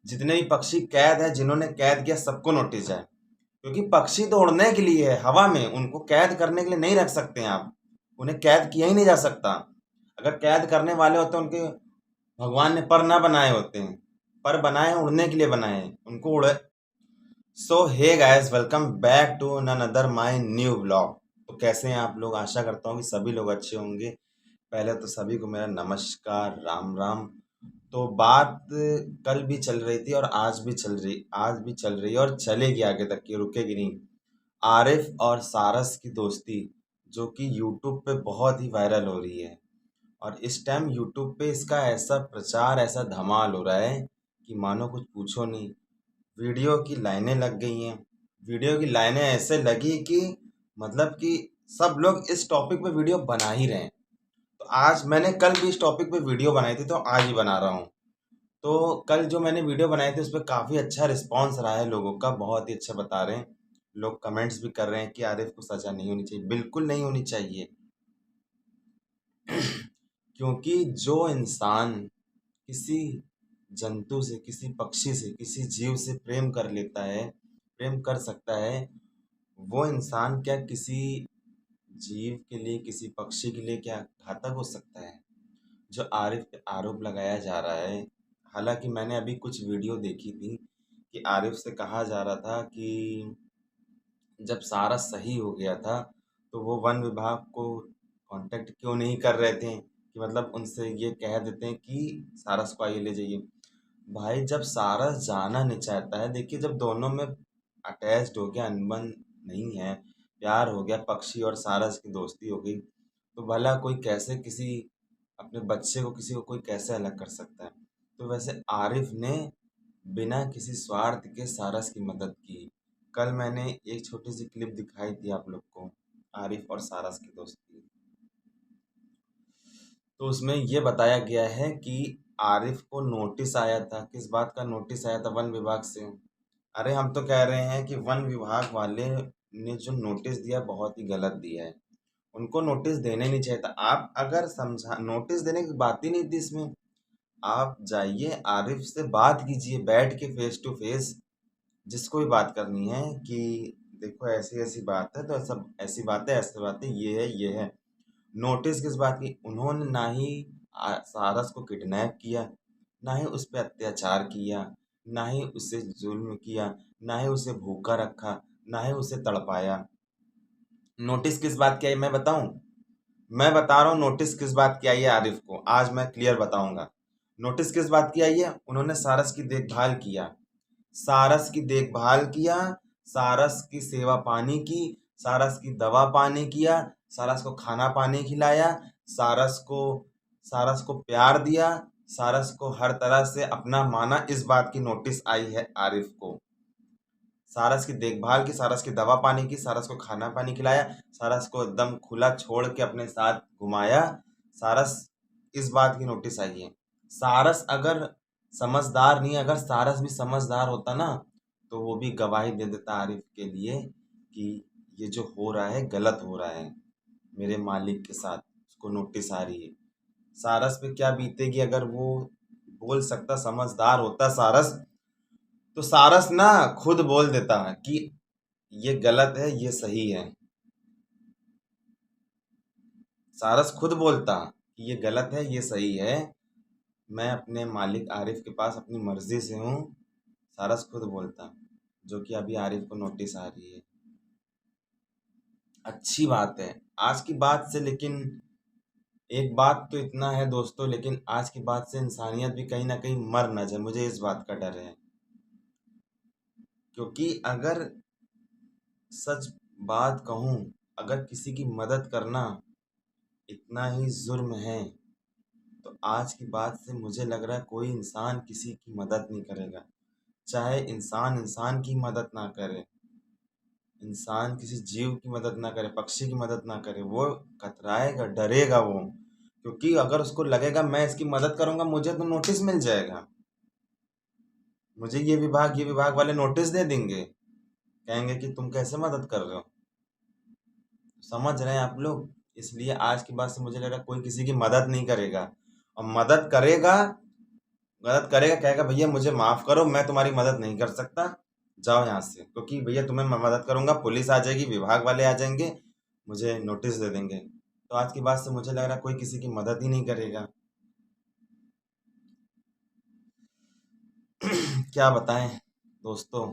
जितने भी पक्षी कैद है, जिन्होंने कैद किया, सबको नोटिस जाए। क्योंकि पक्षी तो उड़ने के लिए है हवा में, उनको कैद करने के लिए नहीं रख सकते हैं आप। उन्हें कैद किया ही नहीं जा सकता। अगर कैद करने वाले होते उनके भगवान ने पर ना बनाए होते हैं। पर बनाए हैं, उड़ने के लिए बनाए हैं, उनको उड़े। So hey guys, welcome back to another my new vlog. तो कैसे हैं आप लोग? आशा करता हूँ कि सभी लोग अच्छे होंगे। पहले तो सभी को मेरा नमस्कार, राम राम। तो बात कल भी चल रही थी और आज भी चल रही है और चलेगी आगे तक की, रुकेगी नहीं। आरिफ और सारस की दोस्ती, जो कि यूट्यूब पे बहुत ही वायरल हो रही है। और इस टाइम यूट्यूब पे इसका ऐसा प्रचार, ऐसा धमाल हो रहा है कि मानो कुछ पूछो नहीं। वीडियो की लाइनें लग गई हैं। वीडियो की लाइनें ऐसे लगी कि मतलब कि सब लोग इस टॉपिक पे वीडियो बना ही रहे हैं। तो आज मैंने कल भी इस टॉपिक पे वीडियो बनाई थी, तो आज ही बना रहा हूँ। तो कल जो मैंने वीडियो बनाई थी उस पर काफ़ी अच्छा रिस्पांस रहा है लोगों का, बहुत ही अच्छा बता रहे हैं। लोग कमेंट्स भी कर रहे हैं कि आरिफ को सज़ा नहीं होनी चाहिए। बिल्कुल नहीं होनी चाहिए। क्योंकि जो इंसान किसी जंतु से, किसी पक्षी से, किसी जीव से प्रेम कर लेता है, प्रेम कर सकता है, वो इंसान क्या किसी जीव के लिए, किसी पक्षी के लिए क्या घातक हो सकता है? जो आरिफ पे आरोप लगाया जा रहा है, हालांकि मैंने अभी कुछ वीडियो देखी थी कि आरिफ से कहा जा रहा था कि जब सारा सही हो गया था तो वो वन विभाग को कांटेक्ट क्यों नहीं कर रहे थे, कि मतलब उनसे ये कह देते हैं कि सारस को आइए ले जाइए। भाई, जब सारस जाना नहीं चाहता है, देखिए जब दोनों में अटैच्ड हो गया, अनबन नहीं है, प्यार हो गया, पक्षी और सारस की दोस्ती हो गई, तो भला कोई कैसे किसी अपने बच्चे को, किसी को कोई कैसे अलग कर सकता है? तो वैसे आरिफ ने बिना किसी स्वार्थ के सारस की मदद की। कल मैंने एक छोटी सी क्लिप दिखाई थी आप लोग को, आरिफ और सारस की दोस्ती। तो उसमें ये बताया गया है कि आरिफ को नोटिस आया था। किस बात का नोटिस आया था? वन विभाग से। अरे हम तो कह रहे हैं कि वन विभाग वाले ने जो नोटिस दिया बहुत ही गलत दिया है। उनको नोटिस देने नहीं चाहिए था। आप अगर समझा, नोटिस देने की बात ही नहीं थी इसमें। आप जाइए, आरिफ से बात कीजिए बैठ के, फेस टू फेस, जिसको भी बात करनी है कि देखो ऐसी ऐसी बात है, तो ऐसा ऐसी बात है, ऐसी बात है, ये है, ये है। नोटिस किस बात की? उन्होंने ना ही सारस को किडनैप किया, ना ही उस पर अत्याचार किया, ना ही उसे जुल्म किया, ना ही उसे भूखा रखा, ना ही उसे तड़पाया। नोटिस किस बात की आई मैं बताऊं? मैं बता रहा हूँ नोटिस किस बात की आई है आरिफ को, आज मैं क्लियर बताऊंगा। नोटिस किस बात की आई है? उन्होंने सारस की देखभाल किया, सारस की देखभाल किया, सारस की सेवा पानी की, सारस की दवा पानी किया, सारस को खाना पानी खिलाया, सारस को सारस को प्यार दिया, सारस को हर तरह से अपना माना। इस बात की नोटिस आई है आरिफ को। सारस की देखभाल की, सारस की दवा पानी की, सारस को खाना पानी खिलाया, सारस को एकदम खुला छोड़ के अपने साथ घुमाया। सारस, इस बात की नोटिस आई है। सारस अगर समझदार नहीं, अगर सारस भी समझदार होता ना, तो वो भी गवाही दे देता आरिफ के लिए कि ये जो हो रहा है गलत हो रहा है मेरे मालिक के साथ। उसको नोटिस आ रही है। सारस पे क्या बीतेगी अगर वो बोल सकता, समझदार होता सारस, तो सारस ना खुद बोल देता कि ये गलत है, ये सही है। सारस खुद बोलता कि ये गलत है, ये सही है, मैं अपने मालिक आरिफ के पास अपनी मर्जी से हूँ। सारस खुद बोलता, जो कि अभी आरिफ को नोटिस आ रही है। अच्छी बात है आज की बात से, लेकिन एक बात तो इतना है दोस्तों, लेकिन आज की बात से इंसानियत भी कहीं ना कहीं मर न जाए, मुझे इस बात का डर है। क्योंकि अगर सच बात कहूँ, अगर किसी की मदद करना इतना ही जुर्म है, तो आज की बात से मुझे लग रहा है कोई इंसान किसी की मदद नहीं करेगा। चाहे इंसान इंसान की मदद ना करे, इंसान किसी जीव की मदद ना करे, पक्षी की मदद ना करे, वो कतराएगा, डरेगा वो। क्योंकि अगर उसको लगेगा मैं इसकी मदद करूंगा मुझे तो नोटिस मिल जाएगा, मुझे ये विभाग वाले नोटिस दे देंगे, कहेंगे कि तुम कैसे मदद कर रहे हो। समझ रहे हैं आप लोग? इसलिए आज की बात से मुझे लग रहा है कोई किसी की मदद नहीं करेगा। और मदद करेगा, मदद करेगा, कहेगा भैया मुझे माफ़ करो, मैं तुम्हारी मदद नहीं कर सकता, जाओ यहाँ से, क्योंकि भैया तुम्हें मैं मदद करूंगा, पुलिस आ जाएगी, विभाग वाले आ जाएंगे, मुझे नोटिस दे देंगे। तो आज की बात से मुझे लग रहा है कोई किसी की मदद ही नहीं करेगा। क्या बताएं दोस्तों,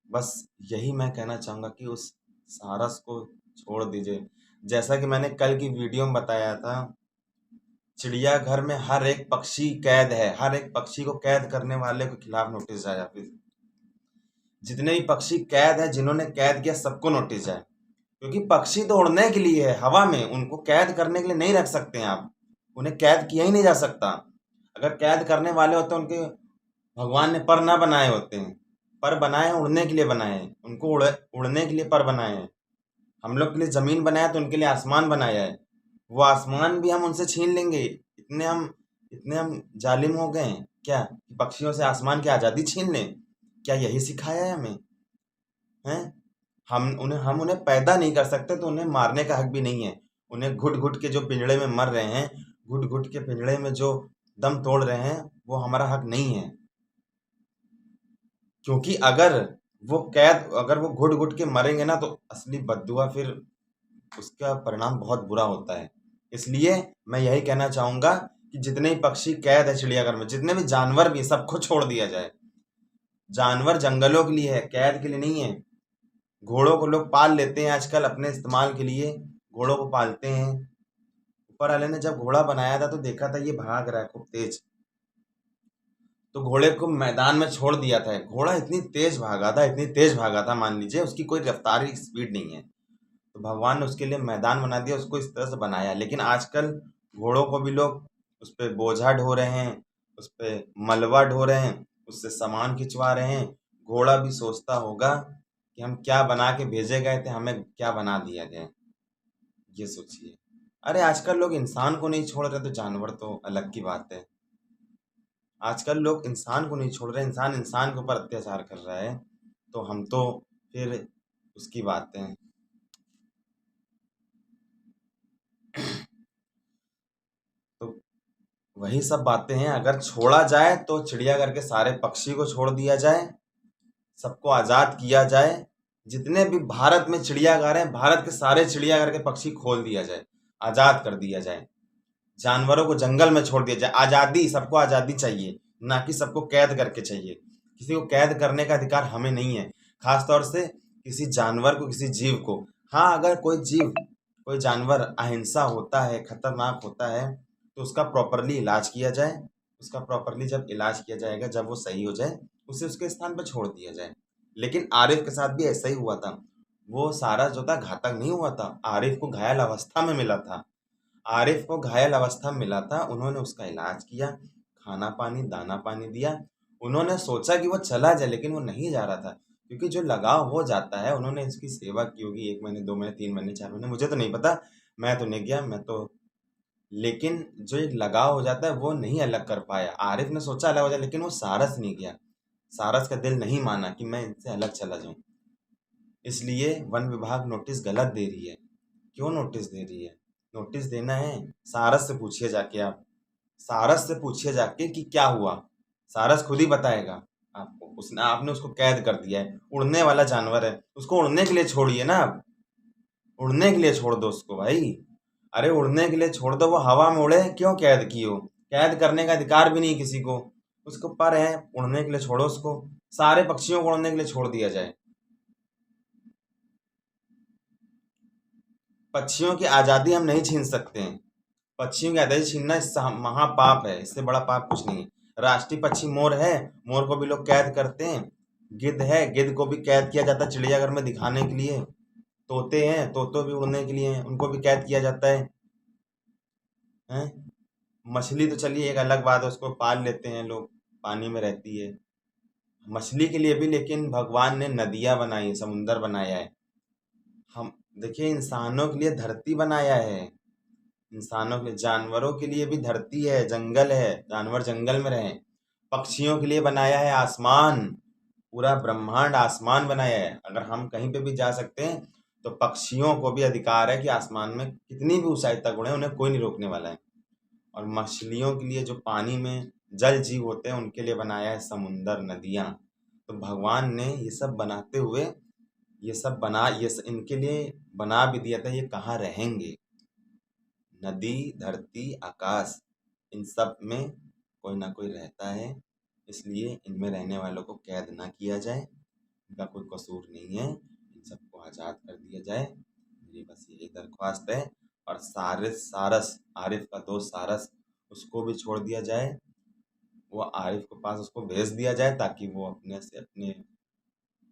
बस यही मैं कहना चाहूँगा कि उस सारस को छोड़ दीजिए। जैसा कि मैंने कल की वीडियो में बताया था, चिड़ियाघर में हर एक पक्षी कैद है, हर एक पक्षी को कैद करने वाले के खिलाफ नोटिस जाए। फिर जितने भी पक्षी कैद है, जिन्होंने कैद किया, सबको नोटिस जाए, क्योंकि पक्षी तो उड़ने के लिए है हवा में, उनको कैद करने के लिए नहीं रख सकते हैं आप, उन्हें कैद किया ही नहीं जा सकता। अगर कैद करने वाले होते उनके भगवान ने पर ना बनाए होते हैं, पर बनाए हैं उड़ने के लिए बनाए हैं, उनको उड़ने के लिए पर बनाए हैं। हम लोग के लिए जमीन बनाया तो उनके लिए आसमान बनाया है, वो आसमान भी हम उनसे छीन लेंगे। इतने हम जालिम हो गए हैं क्या कि पक्षियों से आसमान की आज़ादी छीन लें? क्या यही सिखाया है हमें? हैं? हम उन्हें पैदा नहीं कर सकते तो उन्हें मारने का हक भी नहीं है। उन्हें घुट घुट के जो पिंजड़े में मर रहे हैं, घुट घुट के पिंजड़े में जो दम तोड़ रहे हैं, वो हमारा हक नहीं है। क्योंकि अगर वो घुट घुट के मरेंगे ना, तो असली बद्दुआ फिर उसका परिणाम बहुत बुरा होता है। इसलिए मैं यही कहना चाहूंगा कि जितने भी पक्षी कैद है चिड़ियाघर में, जितने भी जानवर भी, सबको छोड़ दिया जाए। जानवर जंगलों के लिए है, कैद के लिए नहीं है। घोड़ों को लोग पाल लेते हैं आजकल अपने इस्तेमाल के लिए, घोड़ों को पालते हैं। ऊपर वाले ने जब घोड़ा बनाया था तो देखा था ये भाग रहा है खूब तेज, तो घोड़े को मैदान में छोड़ दिया था। घोड़ा इतनी तेज भागा था, इतनी तेज भागा था, मान लीजिए उसकी कोई रफ्तारी स्पीड नहीं है, तो भगवान ने उसके लिए मैदान बना दिया, उसको इस तरह से बनाया। लेकिन आजकल घोड़ों को भी लोग उस पर बोझा ढो रहे हैं, उस पर मलबा ढो रहे हैं, उससे सामान खिंचवा रहे हैं। घोड़ा भी सोचता होगा कि हम क्या बना के भेजे गए थे, हमें क्या बना दिया गया, ये सोचिए। अरे आजकल लोग इंसान को नहीं छोड़ रहे तो जानवर तो अलग की बात है। आजकल लोग इंसान को नहीं छोड़ रहे, इंसान इंसान के ऊपर अत्याचार कर रहा है, तो हम तो फिर उसकी बात है। तो वही सब बातें हैं, अगर छोड़ा जाए तो चिड़ियाघर के सारे पक्षी को छोड़ दिया जाए, सबको आज़ाद किया जाए। जितने भी भारत में चिड़ियाघर हैं, भारत के सारे चिड़ियाघर के पक्षी खोल दिया जाए, आज़ाद कर दिया जाए। जानवरों को जंगल में छोड़ दिया जाए। आज़ादी, सबको आज़ादी चाहिए, ना कि सबको कैद करके चाहिए। किसी को कैद करने का अधिकार हमें नहीं है, खास तौर से किसी जानवर को, किसी जीव को। हाँ, अगर कोई जीव, कोई जानवर अहिंसा होता है, खतरनाक होता है, तो उसका प्रॉपरली इलाज किया जाए। उसका प्रॉपरली जब इलाज किया जाएगा, जब वो सही हो जाए, उसे उसके स्थान पर छोड़ दिया जाए। लेकिन आरिफ के साथ भी ऐसा ही हुआ था। वो सारा जो था घातक नहीं हुआ था, आरिफ को घायल अवस्था में मिला था। आरिफ को घायल अवस्था में मिला था, उन्होंने उसका इलाज किया, खाना पानी, दाना पानी दिया। उन्होंने सोचा कि वो चला जाए, लेकिन वो नहीं जा रहा था, क्योंकि जो लगाव हो जाता है, उन्होंने इसकी सेवा की होगी 1 महीने, 2 महीने, 3 महीने, 4 महीने, मुझे तो नहीं पता, मैं तो नहीं गया, मैं तो। लेकिन जो एक लगाव हो जाता है वो नहीं अलग कर पाया। आरिफ ने सोचा अलग हो जाए, लेकिन वो सारस नहीं गया। सारस का दिल नहीं माना कि मैं इनसे अलग चला जाऊं। इसलिए वन विभाग नोटिस गलत दे रही है। क्यों नोटिस दे रही है? नोटिस देना है, सारस से पूछिए जाके आप। सारस से पूछिए जाके कि क्या हुआ, सारस खुद ही बताएगा आपको। उसने आपने उसको कैद कर दिया है, उड़ने वाला जानवर है, उसको उड़ने के लिए छोड़िए ना आप। उड़ने के लिए छोड़ दो उसको भाई। अरे उड़ने के लिए छोड़ दो, वो हवा में उड़े, क्यों कैद की हो? कैद करने का अधिकार भी नहीं किसी को, उसको पर है, उड़ने के लिए छोड़ो उसको। सारे पक्षियों को उड़ने के लिए छोड़ दिया जाए। पक्षियों की आज़ादी हम नहीं छीन सकते हैं। पक्षियों की आज़ादी छीनना इससे महापाप है, इससे बड़ा पाप कुछ नहीं है। राष्ट्रीय पक्षी मोर है, मोर को भी लोग कैद करते हैं। गिद्ध है, गिद्ध को भी कैद किया जाता है चिड़ियाघर में दिखाने के लिए। तोते हैं, तोते भी उड़ने के लिए हैं, उनको भी कैद किया जाता है। हैं? मछली तो चलिए एक अलग बात है, उसको पाल लेते हैं लोग, पानी में रहती है। मछली के लिए भी लेकिन भगवान ने नदियाँ बनाई है, समुंदर बनाया है। हम देखिए, इंसानों के लिए धरती बनाया है, इंसानों के लिए, जानवरों के लिए भी धरती है, जंगल है, जानवर जंगल में रहें। पक्षियों के लिए बनाया है आसमान, पूरा ब्रह्मांड आसमान बनाया है। अगर हम कहीं पे भी जा सकते हैं, तो पक्षियों को भी अधिकार है कि आसमान में कितनी भी ऊंचाई तक उड़े, उन्हें कोई नहीं रोकने वाला है। और मछलियों के लिए जो पानी में जल जीव होते हैं उनके लिए बनाया है समुंदर, नदियाँ। तो भगवान ने ये सब बनाते हुए इनके लिए बना भी दिया था, ये कहाँ रहेंगे। नदी, धरती, आकाश, इन सब में कोई ना कोई रहता है, इसलिए इनमें रहने वालों को कैद ना किया जाए। इनका कोई कसूर नहीं है, इन सबको आज़ाद कर दिया जाए। मेरी बस यही दरख्वास्त है। और सारस, आरिफ का दोस्त सारस, उसको भी छोड़ दिया जाए। वो आरिफ के पास उसको भेज दिया जाए ताकि वो अपने से अपने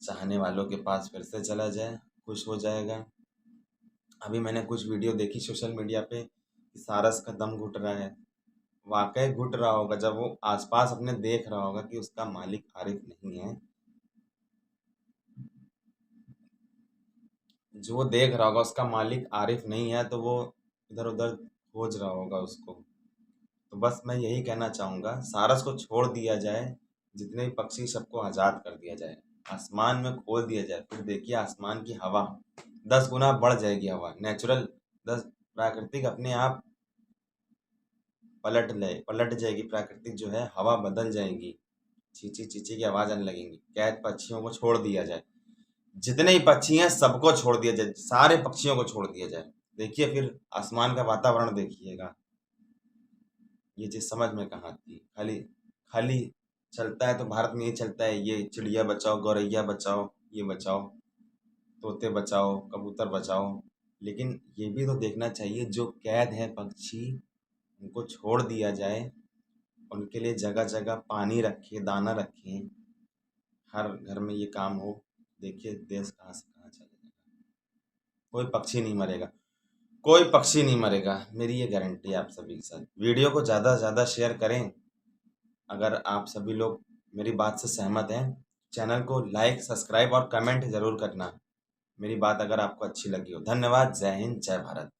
चाहने वालों के पास फिर से चला जाए, खुश हो जाएगा। अभी मैंने कुछ वीडियो देखी सोशल मीडिया पे कि सारस का दम घुट रहा है। वाकई घुट रहा होगा, जब वो आसपास अपने देख रहा होगा कि उसका मालिक आरिफ नहीं है। जो वो देख रहा होगा उसका मालिक आरिफ नहीं है, तो वो इधर उधर खोज रहा होगा उसको। तो बस मैं यही कहना चाहूँगा, सारस को छोड़ दिया जाए, जितने भी पक्षी सबको आज़ाद कर दिया जाए, आसमान में खोल दिया जाए। फिर देखिए आसमान की हवा 10 गुना बढ़ जाएगी। हवा नेचुरल 10 प्राकृतिक अपने आप पलट जाएगी। प्राकृतिक जो है हवा बदल जाएगी, चींची चींची की आवाज़ आने लगेंगी। कैद पक्षियों को छोड़ दिया जाए, जितने ही पक्षी हैं सबको छोड़ दिया जाए, सारे पक्षियों को छोड़ दिया जाए। देखिए फिर आसमान का वातावरण देखिएगा। ये चीज़ समझ में कहाँ आती है। खाली खाली चलता है तो भारत में ये चलता है, ये चिड़िया बचाओ, गौरैया बचाओ, ये बचाओ, तोते बचाओ, कबूतर बचाओ। लेकिन ये भी तो देखना चाहिए जो कैद है पक्षी, उनको छोड़ दिया जाए। उनके लिए जगह जगह पानी रखें, दाना रखें, हर घर में ये काम हो। देखिए देश कहाँ से कहाँ चला जाएगा। कोई पक्षी नहीं मरेगा, कोई पक्षी नहीं मरेगा, मेरी ये गारंटी है आप सभी के साथ। वीडियो को ज़्यादा से ज़्यादा शेयर करें। अगर आप सभी लोग मेरी बात से सहमत हैं, चैनल को लाइक, सब्सक्राइब और कमेंट ज़रूर करना, मेरी बात अगर आपको अच्छी लगी हो। धन्यवाद। जय हिंद, जय भारत।